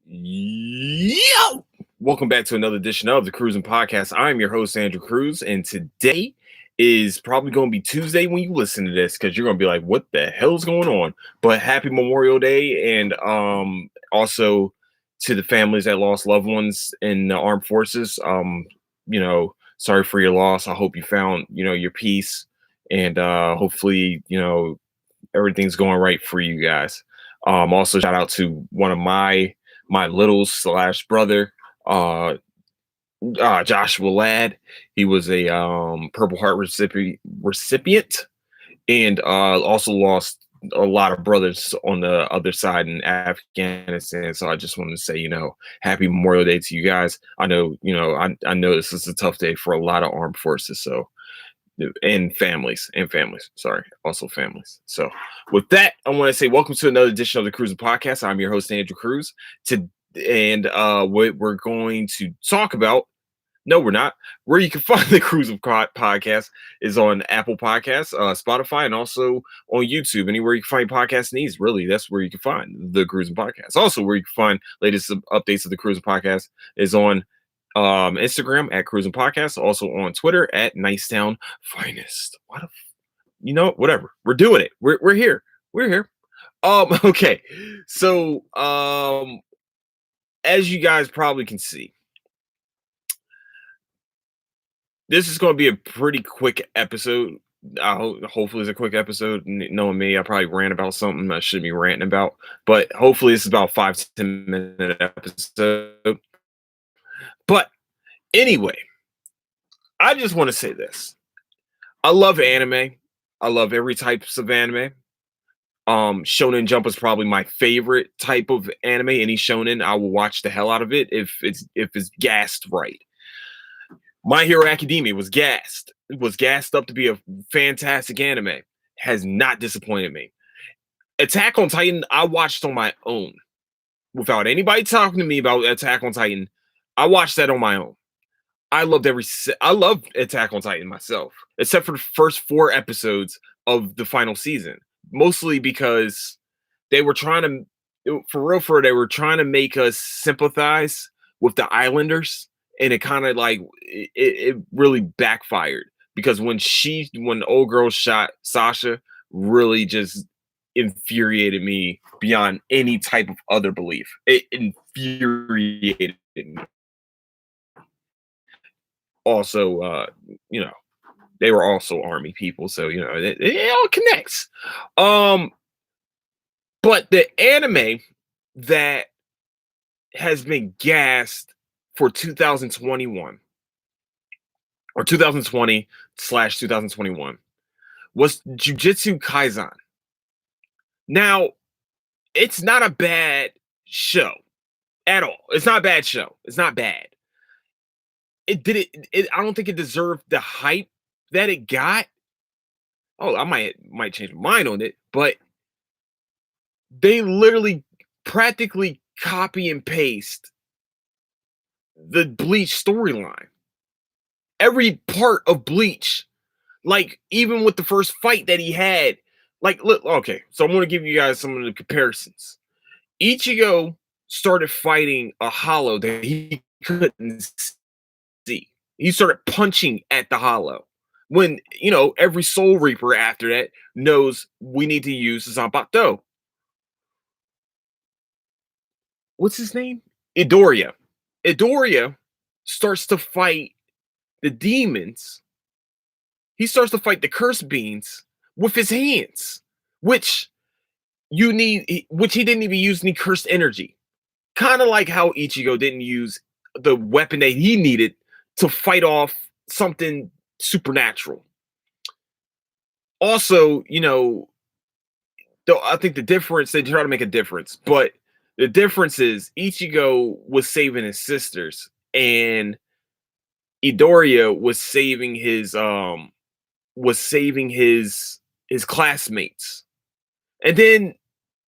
Yo! Welcome back to another edition of the Cruising Podcast. I'm your host, Andrew Cruz, and today is probably going to be Tuesday when you listen to this because you're going to be like, what the hell's going on? But happy Memorial Day, and also to the families that lost loved ones in the armed forces. Sorry for your loss. I hope you found, your peace, and hopefully, everything's going right for you guys. Also, shout out to one of my little slash brother, Joshua Ladd. He was a Purple Heart recipient, and also lost a lot of brothers on the other side in Afghanistan. So I just wanted to say, happy Memorial Day to you guys. I know, I know this is a tough day for a lot of armed forces. So and families. Sorry, also families. So with that, I want to say welcome to another edition of the Cruising Podcast. I'm your host, Andrew Cruz. What we're going to talk about, no, we're not. Where you can find the Cruising Podcast is on Apple Podcasts, Spotify, and also on YouTube. Anywhere you can find podcast needs, really, that's where you can find the Cruising Podcast. Also, where you can find latest updates of the Cruising Podcast is on Instagram at Cruising Podcast, also on Twitter at Nicetown Finest. Whatever. We're doing it. We're here. We're here. Okay. So as you guys probably can see, this is going to be a pretty quick episode. Hopefully it's a quick episode. Knowing me, I probably rant about something I shouldn't be ranting about, but hopefully it's about 5 to 10 minute episode. But anyway, I just want to say this. I love anime. I love every types of anime. Shonen Jump is probably my favorite type of anime. Any shonen, I will watch the hell out of it if it's gassed right. My Hero Academia was gassed. It was gassed up to be a fantastic anime. Has not disappointed me. Attack on Titan, I watched on my own. Without anybody talking to me about Attack on Titan, I watched that on my own. I loved Attack on Titan myself, except for the first 4 episodes of the final season. Mostly because they were trying to, they were trying to make us sympathize with the Islanders, and it kind of like it really backfired because when the old girl shot Sasha, really just infuriated me beyond any type of other belief. It infuriated me. Also, they were also army people, so it all connects. But the anime that has been gassed for 2021 or 2020/2021 was JuJutsu Kaisen. Now, it's not a bad show at all. It's not a bad show. It's not bad. I don't think it deserved the hype that it got. Oh, I might change my mind on it, but they literally practically copy and paste the Bleach storyline. Every part of Bleach, like even with the first fight that he had, like look, okay, so I'm gonna give you guys some of the comparisons. Ichigo started fighting a hollow that he couldn't see. He started punching at the hollow. When every Soul Reaper after that knows we need to use Zanpakuto. What's his name? Midoriya. Midoriya starts to fight the demons. He starts to fight the curse beings with his hands, which he didn't even use any cursed energy. Kind of like how Ichigo didn't use the weapon that he needed to fight off something supernatural. Also, I think the difference, they try to make a difference, but the difference is Ichigo was saving his sisters and Midoriya was saving his classmates. And then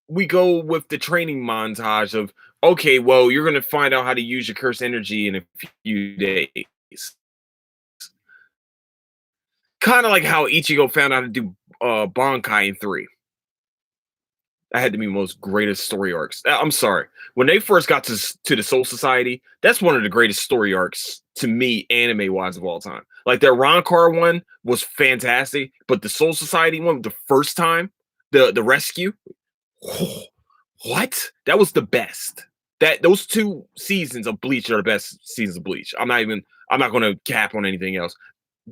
we go with the training montage of, okay, well, you're going to find out how to use your curse energy in a few days. Kind of like how Ichigo found out how to do Bankai in 3. That had to be the most greatest story arcs. I'm sorry. When they first got to the Soul Society, that's one of the greatest story arcs to me, anime wise, of all time. Like their Ronkar one was fantastic, but the Soul Society one, the first time, the rescue, what? That was the best. That those two seasons of Bleach are the best seasons of Bleach. I'm not gonna cap on anything else.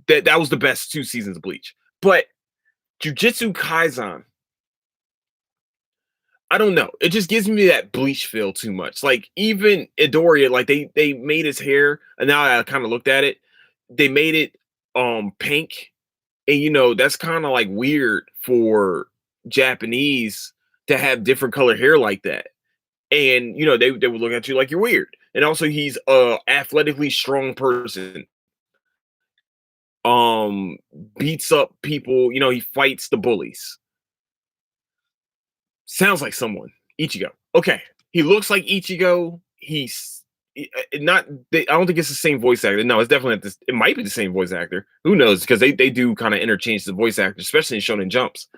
That was the best 2 seasons of Bleach. But Jujutsu Kaisen, I don't know. It just gives me that Bleach feel too much. Like even Midoriya, like they made his hair, and now I kind of looked at it, they made it pink, and that's kind of like weird for Japanese to have different color hair like that. And they would look at you like you're weird. And also he's a athletically strong person. Um Beats up people, he fights the bullies. Sounds like someone. Ichigo. Okay. He looks like Ichigo. He's not. I don't think it's the same voice actor. No, it's definitely not this. It might be the same voice actor. Who knows? Because they do kind of interchange the voice actor, especially in Shonen Jumps.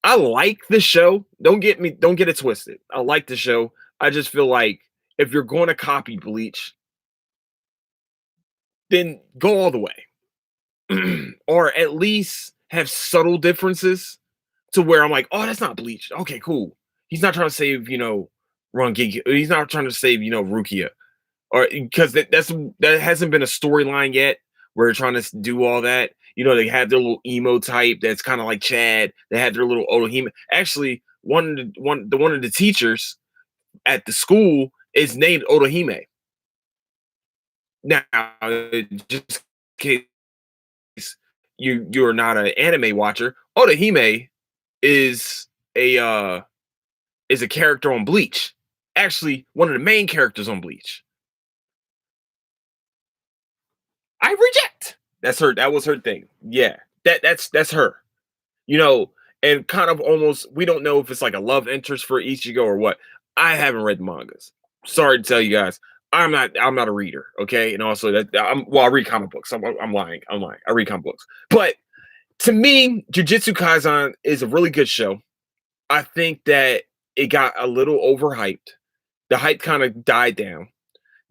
I like the show. Don't get it twisted. I like the show. I just feel like if you're going to copy Bleach, then go all the way, or at least have subtle differences to where I'm like, oh, that's not Bleach. Okay, cool. He's not trying to save, Rangigi. He's not trying to save, Rukia, or because that hasn't been a storyline yet. Where they're trying to do all that. They have their little emo type that's kind of like Chad. They had their little Otohime. Actually, one of the teachers at the school is named Otohime. Now, just in case you're not an anime watcher, Otohime is a is a character on Bleach. Actually, one of the main characters on Bleach. I reject. That's her. That was her thing. Yeah, that's her. You know, and kind of almost we don't know if it's like a love interest for Ichigo or what. I haven't read the mangas. Sorry to tell you guys. I'm not a reader, okay? And also that I read comic books. I'm lying. I'm lying. I read comic books. But to me, Jujutsu Kaisen is a really good show. I think that it got a little overhyped. The hype kind of died down.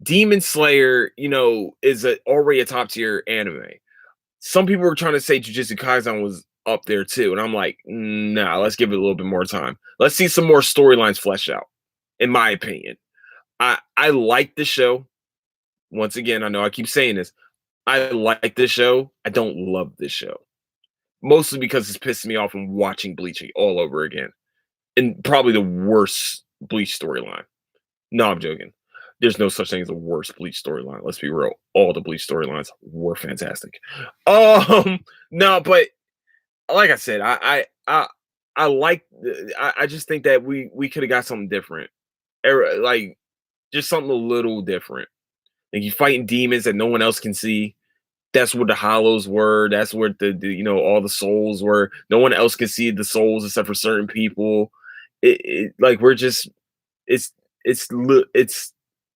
Demon Slayer, is already a top tier anime. Some people were trying to say Jujutsu Kaisen was up there too, and I'm like, nah, let's give it a little bit more time. Let's see some more storylines flesh out. In my opinion, I like the show. Once again, I know I keep saying this. I like this show. I don't love this show, mostly because it's pissing me off from watching Bleach all over again, and probably the worst Bleach storyline. No, I'm joking. There's no such thing as a worst Bleach storyline. Let's be real. All the Bleach storylines were fantastic. No, but like I said, I like. I just think that we could have got something different. Like just something a little different. Like you fighting demons that no one else can see. That's where the hollows were. That's where the all the souls were. No one else can see the souls except for certain people. Like we're just it's it's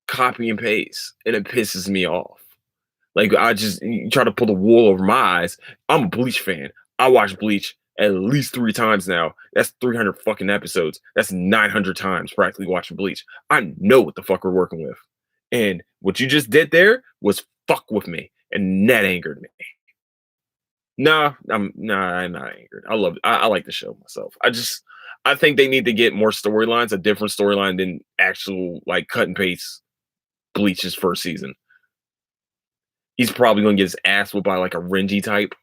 copy and paste, and it pisses me off. Like I just you try to pull the wool over my eyes. I'm a Bleach fan. I watch Bleach at least 3 times now. That's 300 fucking episodes. That's 900 times practically watching Bleach. I know what the fuck we're working with, and what you just did there was fuck with me, and that angered me. I'm not angered. I love I like the show myself. I think they need to get more storylines, a different storyline than actual like cut and paste Bleach's first season. He's probably gonna get his ass whipped by like a Renji type.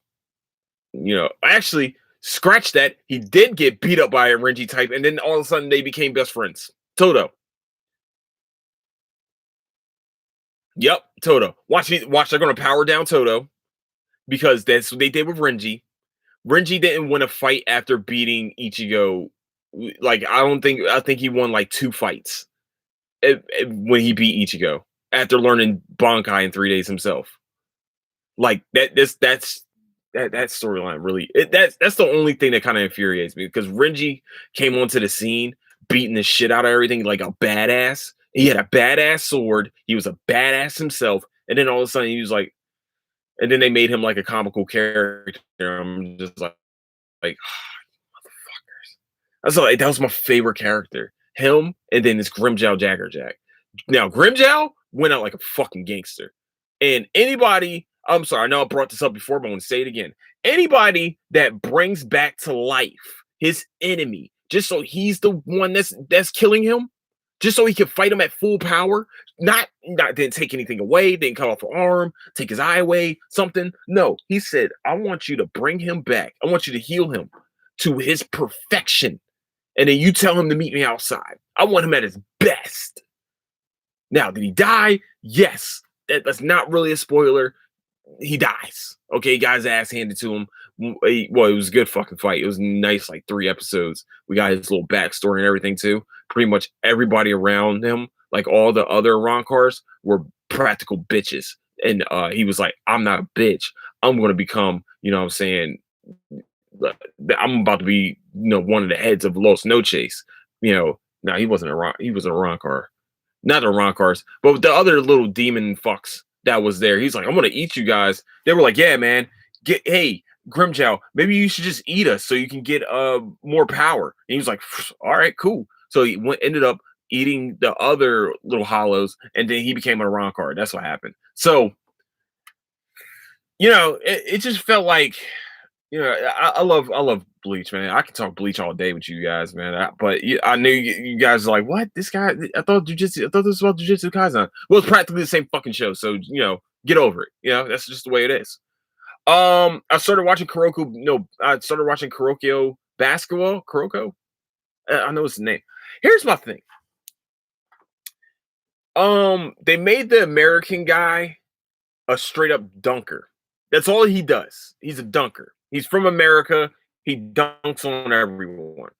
Actually, scratch that. He did get beat up by a Renji type, and then all of a sudden they became best friends. Toto. Yep, Toto. Watch. They're gonna power down Toto because that's what they did with Renji. Renji didn't win a fight after beating Ichigo. Like I think he won like 2 fights when he beat Ichigo after learning Bankai in 3 days himself. Like that storyline really that's the only thing that kind of infuriates me because Renji came onto the scene beating the shit out of everything like a badass. He had a badass sword. He was a badass himself, and then all of a sudden he was like, and then they made him like a comical character. I'm just like, I was like, that was my favorite character. Him and then this Grimjow Jaggerjack. Now, Grimjow went out like a fucking gangster. And anybody, I'm sorry, I know I brought this up before, but I'm gonna say it again. Anybody that brings back to life his enemy, just so he's the one that's killing him, just so he can fight him at full power, not didn't take anything away, didn't cut off an arm, take his eye away, something. No, he said, I want you to bring him back. I want you to heal him to his perfection. And then you tell him to meet me outside. I want him at his best. Now, did he die? Yes. That's not really a spoiler. He dies. Okay, he got his ass handed to him. Well, it was a good fucking fight. It was nice, like 3 episodes. We got his little backstory and everything too. Pretty much everybody around him, like all the other Ronkars, were practical bitches. And he was like, I'm not a bitch. I'm going to become, you know what I'm saying, I'm about to be, one of the heads of Los Noches. No, he wasn't he was a Ronkar. Not the Ronkars, but the other little demon fucks that was there. He's like, I'm gonna eat you guys. They were like, yeah, man. Hey, Grimjow, maybe you should just eat us so you can get more power. And he was like, all right, cool. So he ended up eating the other little hollows, and then he became a Ronkar. That's what happened. So, it just felt like, I love Bleach, man. I can talk Bleach all day with you guys, man. But I knew you guys were like, what? This guy? I thought this was about Jujutsu Kaisen. Well, it's practically the same fucking show, so get over it. That's just the way it is. I started watching Kuroko. No, I started watching Kuroko basketball. Kuroko. I know it's the name. Here's my thing. They made the American guy a straight up dunker. That's all he does. He's a dunker. He's from America. He dunks on everyone.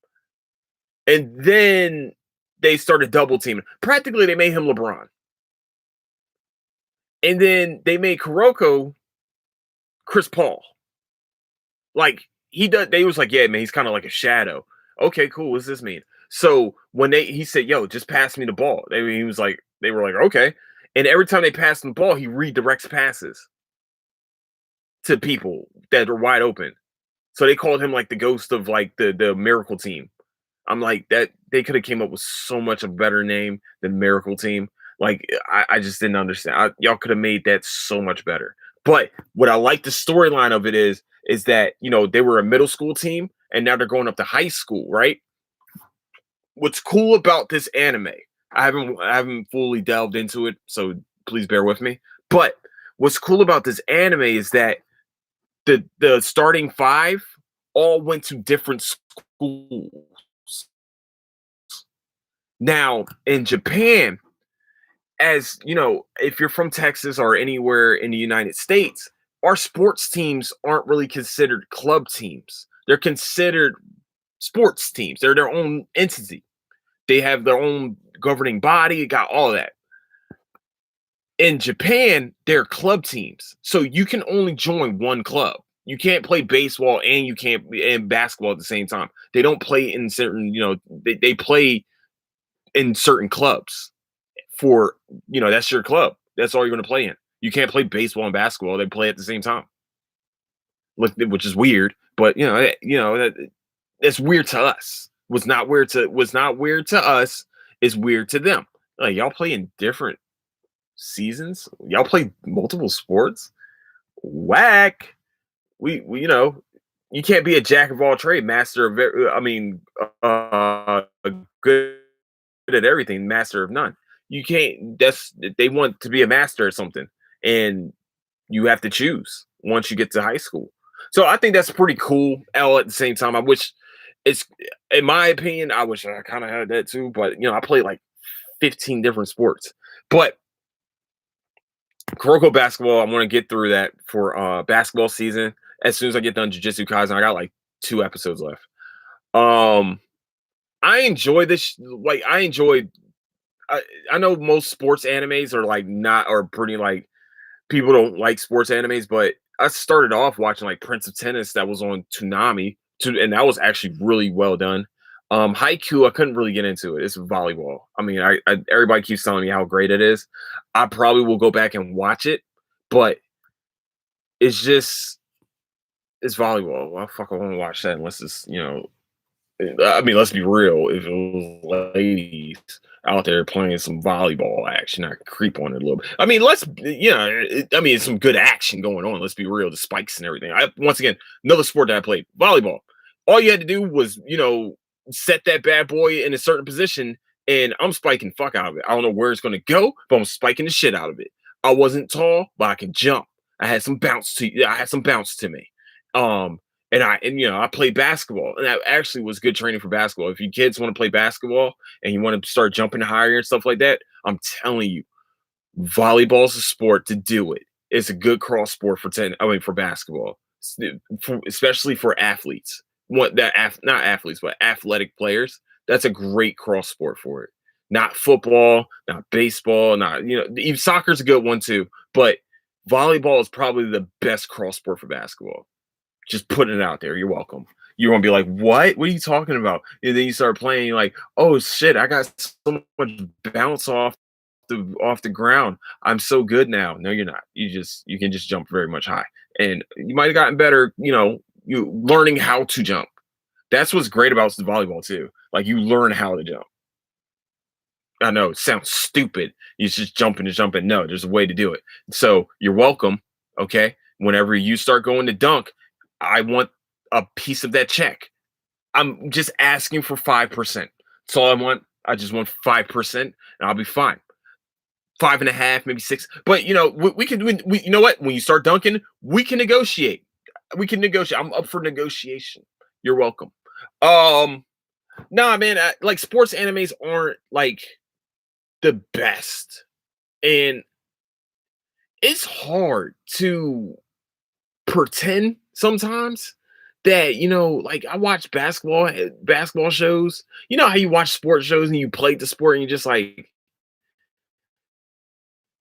And then they started double teaming. Practically, they made him LeBron. And then they made Kuroko Chris Paul. Like, they was like, yeah, man, he's kind of like a shadow. Okay, cool. What does this mean? So when he said, yo, just pass me the ball. They were like, okay. And every time they passed him the ball, he redirects passes to people that are wide open. So they called him like the ghost of like the miracle team. I'm like, that they could have came up with so much a better name than Miracle Team. Like, I just didn't understand. Y'all could have made that so much better. But what I like the storyline of it is that they were a middle school team and now they're going up to high school, right? What's cool about this anime? I haven't fully delved into it, so please bear with me. But what's cool about this anime is that the starting 5 all went to different schools. Now, in Japan, as if you're from Texas or anywhere in the United States, our sports teams aren't really considered club teams. They're considered sports teams. They're their own entity. They have their own governing body, got all that. In Japan, they're club teams. So you can only join one club. You can't play baseball and you can't and basketball at the same time. They don't play in certain, they play in certain clubs for, that's your club. That's all you're going to play in. You can't play baseball and basketball. They play at the same time. Which is weird, but that's weird to us. What's not weird to us is weird to them. Like, y'all play in different seasons. Y'all play multiple sports. Whack. We you can't be a jack of all trade, master of good at everything, master of none. You can't. They want to be a master at something, and you have to choose once you get to high school. So I think that's pretty cool. At the same time, I wish in my opinion, I wish I kind of had that too. But I played like 15 different sports. But Kuroko basketball, I want to get through that for basketball season. As soon as I get done Jujutsu Kaisen, I got like 2 episodes left. I enjoy this. Like, I know most sports animes are like not or pretty like people don't like sports animes, but I started off watching like Prince of Tennis that was on Toonami, and that was actually really well done. Haiku, I couldn't really get into it. It's volleyball. I mean, I everybody keeps telling me how great it is. I probably will go back and watch it, but it's volleyball. Well, fuck, I want to watch that unless it's I mean, let's be real. If it was ladies out there playing some volleyball action, I could creep on it a little bit. I mean, I mean, it's some good action going on. Let's be real. The spikes and everything. Once again, another sport that I played, volleyball. All you had to do was, set that bad boy in a certain position, and I'm spiking fuck out of it. I don't know where it's going to go, but I'm spiking the shit out of it. I wasn't tall, but I could jump. I had some bounce to me. Um, I played basketball, and that actually was good training for basketball. If you kids want to play basketball and you want to start jumping higher and stuff like that, I'm telling you, volleyball's a sport to do it. It's a good cross sport for basketball, especially for athletes. Not athletes, but athletic players. That's a great cross sport for it. Not football, not baseball, not even soccer's a good one too, but volleyball is probably the best cross sport for basketball. Just putting it out there. You're welcome. You're gonna be like, what? What are you talking about? And then you start playing, you're like, oh shit, I got so much bounce off the ground. I'm so good now. No, you're not. You can just jump very much high. And you might have gotten better, you learning how to jump. That's what's great about the volleyball too. Like you learn how to jump. I know it sounds stupid. You just jumping and jumping. No, there's a way to do it. So you're welcome. Okay. Whenever you start going to dunk, I want a piece of that check. I'm just asking for 5%. That's all I want. I just want 5%, and I'll be fine. 5.5, maybe 6. But we can. You know what? When you start dunking, we can negotiate. We can negotiate. I'm up for negotiation. You're welcome. Nah, man. Like sports animes aren't like the best, and it's hard to pretend sometimes that like I watch basketball shows. You know how you watch sports shows and you play the sport and you're just like,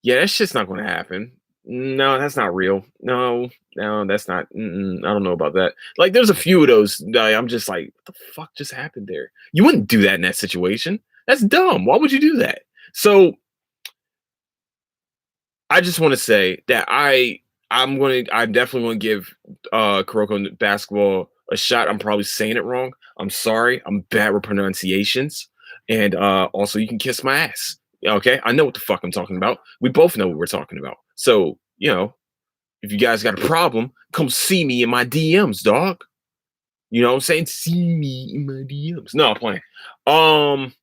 yeah, that shit's not going to happen. No, that's not real. No, that's not. I don't know about that. Like, there's a few of those that I'm just like, what the fuck just happened there? You wouldn't do that in that situation. That's dumb. Why would you do that? So I just want to say that I'm definitely going to give Kuroko basketball a shot. I'm probably saying it wrong. I'm sorry. I'm bad with pronunciations. And also, you can kiss my ass. Okay, I know what the fuck I'm talking about. We both know what we're talking about. So if you guys got a problem, come see me in my DMs, dog. You know what I'm saying? See me in my DMs. No, I'm playing. Um,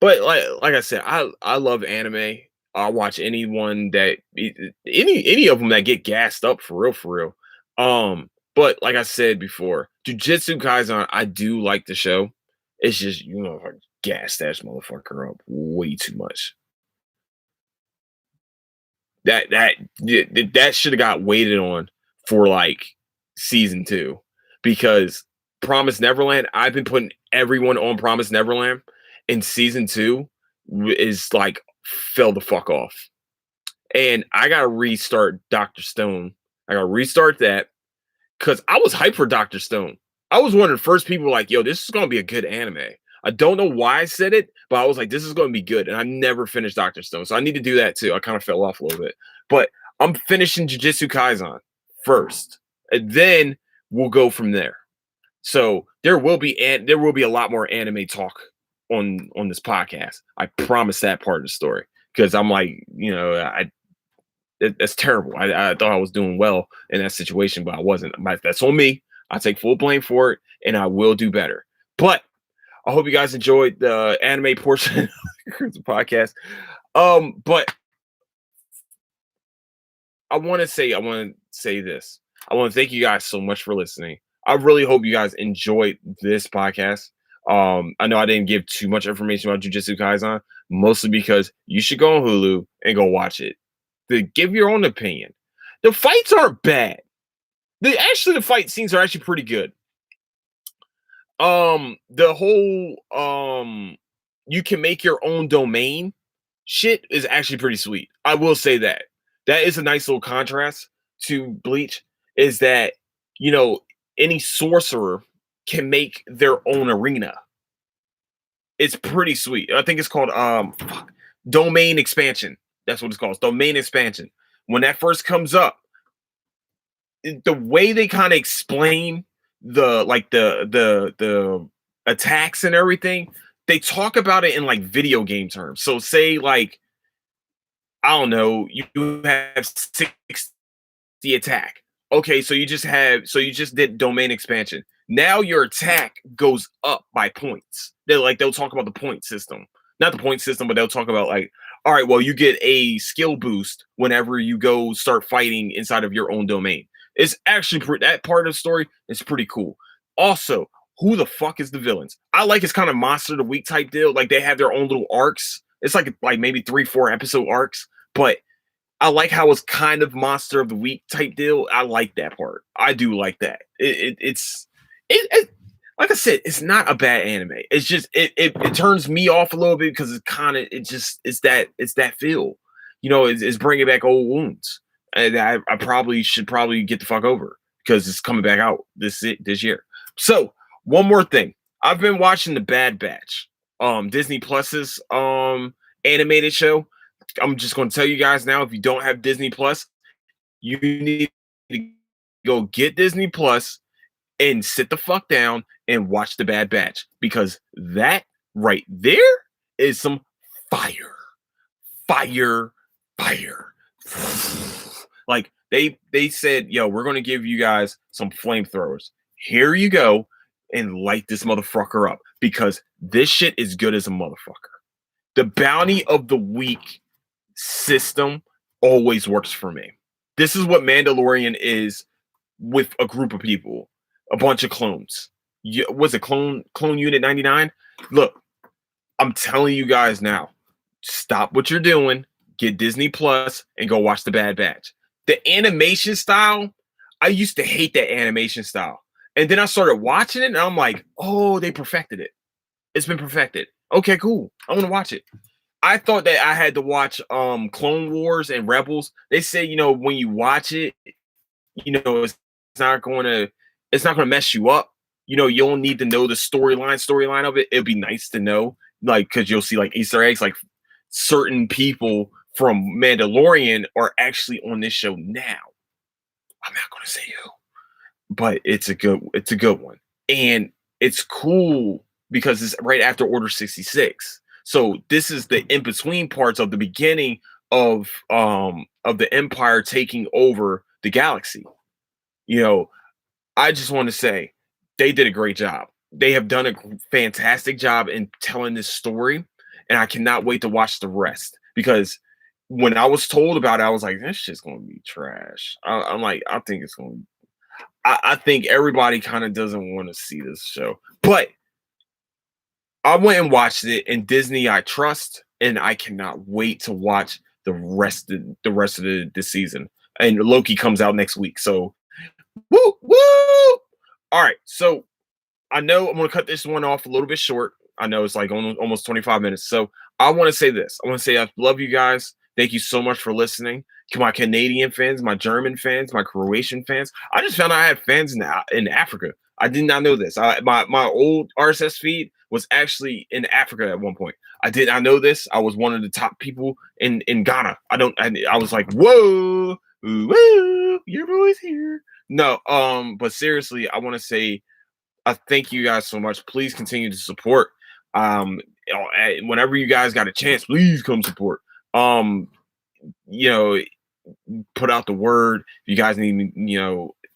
but like I said, I love anime. I'll watch anyone that any of them that get gassed up for real. But like I said before, Jujutsu Kaisen, I do like the show. It's just I gassed that motherfucker up way too much. That should have got waited on for like season 2 because Promise Neverland. I've been putting everyone on Promise Neverland, and season 2 is like fell the fuck off. And I gotta restart Doctor Stone. I gotta restart that because I was hyped for Doctor Stone. I was one of the first people like, yo, this is gonna be a good anime. I don't know why I said it, but I was like, this is gonna be good. And I never finished Doctor Stone. So I need to do that too. I kind of fell off a little bit. But I'm finishing Jujutsu Kaisen first. And then we'll go from there. So there will be a lot more anime talk on this podcast. I promise that part of the story. Because I'm like, that's terrible. I thought I was doing well in that situation, but I wasn't. That's on me. I take full blame for it, and I will do better. But I hope you guys enjoyed the anime portion of the podcast. But I want to say this. I want to thank you guys so much for listening. I really hope you guys enjoyed this podcast. I know I didn't give too much information about Jujutsu Kaisen, mostly because you should go on Hulu and go watch it. To give your own opinion. The fights aren't bad. The fight scenes are actually pretty good. The whole you can make your own domain shit is actually pretty sweet. I will say that. That is a nice little contrast to Bleach, is that any sorcerer can make their own arena. It's pretty sweet. I think it's called domain expansion. That's what it's called. Domain expansion. When that first comes up, the way they kind of explain the attacks and everything, they talk about it in like video game terms. So say like I don't know, you have 60 attack. Okay, so you just did domain expansion. Now your attack goes up by points. They'll talk about the point system. Not the point system, but they'll talk about like, all right, well, you get a skill boost whenever you go start fighting inside of your own domain. It's actually that part of the story is pretty cool. Also, who the fuck is the villains? I like it's kind of monster of the week type deal. Like they have their own little arcs. It's like maybe 3-4 episode arcs, but I like how it's kind of monster of the week type deal. I like that part. I do like that. It like I said, it's not a bad anime. It's just it turns me off a little bit because it's kind of it's that feel. It's bringing back old wounds, and I probably get the fuck over because it's coming back out this year. So one more thing, I've been watching the Bad Batch, Disney Plus's animated show. I'm just going to tell you guys now, if you don't have Disney Plus, you need to go get Disney Plus and sit the fuck down and watch the Bad Batch, because that right there is some fire, fire, fire. Like they said, yo, we're going to give you guys some flamethrowers. Here you go, and light this motherfucker up, because this shit is good as a motherfucker. The bounty of the week system always works for me. This is what Mandalorian is with a group of people, a bunch of clones. Was it Clone Unit 99? Look, I'm telling you guys now, stop what you're doing, get Disney Plus, and go watch the Bad Batch. The animation style, I used to hate that animation style. And then I started watching it, and I'm like, oh, they perfected it. It's been perfected. Okay, cool. I want to watch it. I thought that I had to watch Clone Wars and Rebels. They say, when you watch it, it's not gonna mess you up. You don't need to know the storyline of it. It'd be nice to know, like, because you'll see like Easter eggs, like certain people from Mandalorian are actually on this show now. I'm not gonna say who, but it's a good one. And it's cool because it's right after Order 66. So this is the in-between parts of the beginning of the Empire taking over the galaxy. I just want to say they did a great job. They have done a fantastic job in telling this story, and I cannot wait to watch the rest, because when I was told about it, I was like, this shit's gonna be trash. I'm like, I think it's gonna I think everybody kind of doesn't want to see this show, but I went and watched it, and Disney I trust, and I cannot wait to watch the rest of the season. And Loki comes out next week, so woo woo. All right, so I know I'm gonna cut this one off a little bit short. I know it's like almost 25 minutes, so I want to say this. I want to say I love you guys. Thank you so much for listening. To my Canadian fans, my German fans, my Croatian fans. I just found out I had fans in Africa. I did not know this. My old RSS feed was actually in Africa at one point. I did not know this. I was one of the top people in Ghana. I was like, whoa, woo, your boy's here. No, but seriously, I want to say I thank you guys so much. Please continue to support. Whenever you guys got a chance, please come support. Put out the word. If you guys need,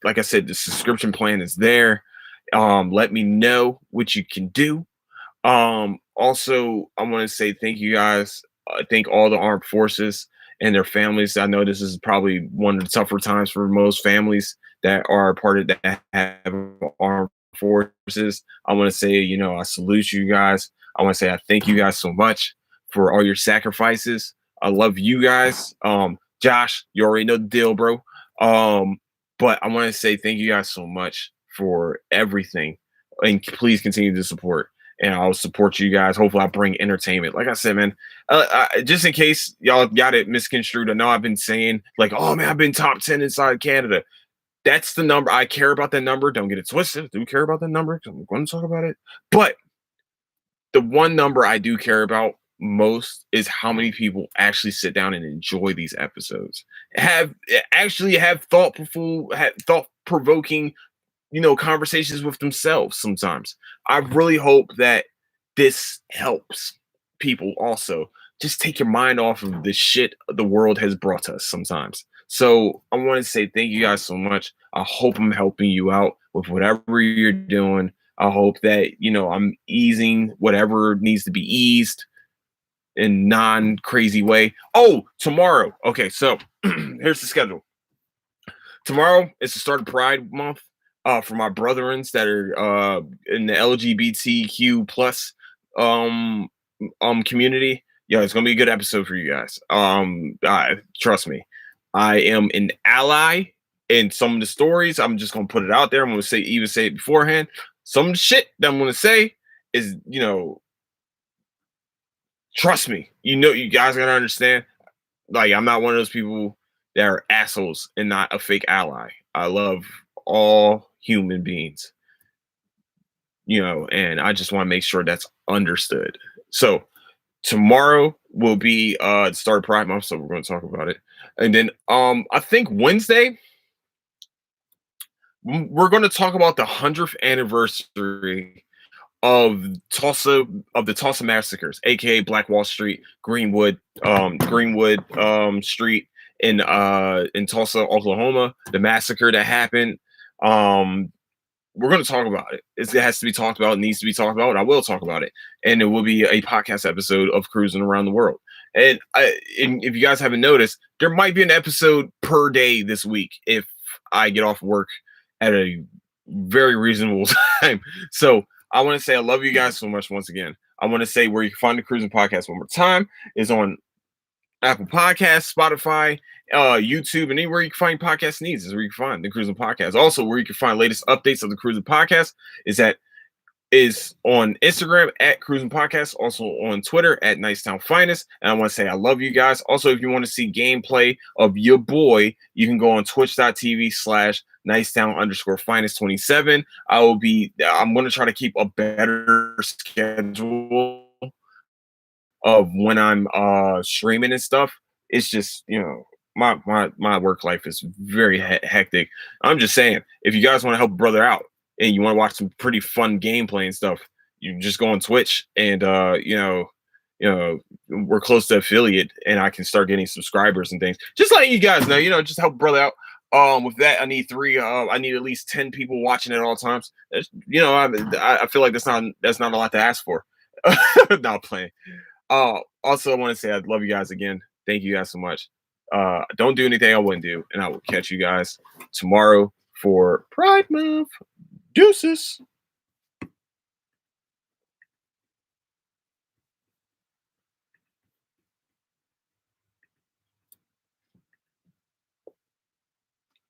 like I said, the subscription plan is there. Let me know what you can do. Also, I want to say thank you guys. Thank all the armed forces and their families. I know this is probably one of the tougher times for most families that are part of that have armed forces. I want to say, I salute you guys. I want to say I thank you guys so much for all your sacrifices. I love you guys. Josh, you already know the deal, bro. But I want to say thank you guys so much for everything, and please continue to support. And I'll support you guys. Hopefully, I bring entertainment. Like I said, man, just in case y'all got it misconstrued, I know I've been saying like, oh man, I've been top 10 inside Canada. That's the number. I care about that number. Don't get it twisted. I do care about that number because I'm going to talk about it. But the one number I do care about most is how many people actually sit down and enjoy these episodes. Have thought-provoking conversations with themselves sometimes. I really hope that this helps people also. Just take your mind off of the shit the world has brought us sometimes. So I want to say thank you guys so much. I hope I'm helping you out with whatever you're doing. I hope that, I'm easing whatever needs to be eased in non-crazy way. Oh, tomorrow. Okay, so here's the schedule. Tomorrow is the start of Pride Month. For my brethrens that are in the LGBTQ plus um community. Yeah, it's gonna be a good episode for you guys. Trust me, I am an ally in some of the stories. I'm just gonna put it out there. I'm gonna say it beforehand. Some of the shit that I'm gonna say is, trust me. You guys gotta understand. Like, I'm not one of those people that are assholes and not a fake ally. I love all human beings, and I just want to make sure that's understood. So tomorrow will be the start of Pride Month, so we're going to talk about it. And then I think Wednesday we're going to talk about the 100th anniversary of Tulsa of the Tulsa massacres, aka Black Wall Street, Greenwood Street in Tulsa, Oklahoma, the massacre that happened. We're going to talk about it. It has to be talked about. It needs to be talked about. I will talk about it, and it will be a podcast episode of Cruising Around the World. And if you guys haven't noticed, there might be an episode per day this week if I get off work at a very reasonable time. So I want to say I love you guys so much once again. I want to say where you can find the Cruising Podcast one more time is on Apple Podcasts, Spotify, YouTube, and anywhere you can find podcast needs is where you can find the Cruising Podcast. Also, where you can find latest updates of the Cruising Podcast is on Instagram at Cruising Podcast, also on Twitter at Nicetown Finest. And I want to say I love you guys. Also, if you want to see gameplay of your boy, you can go on twitch.tv/Nicetown_Finest27. I'm going to try to keep a better schedule of when I'm streaming and stuff. It's just, my work life is very hectic. I'm just saying, if you guys want to help a brother out and you want to watch some pretty fun gameplay and stuff, you just go on Twitch and we're close to affiliate and I can start getting subscribers and things. Just letting you guys know, just help a brother out. With that, I need at least 10 people watching at all times. I feel like that's not a lot to ask for. Not playing. Also, I want to say I love you guys again. Thank you guys so much. Don't do anything I wouldn't do, and I will catch you guys tomorrow for Pride Month. Deuces.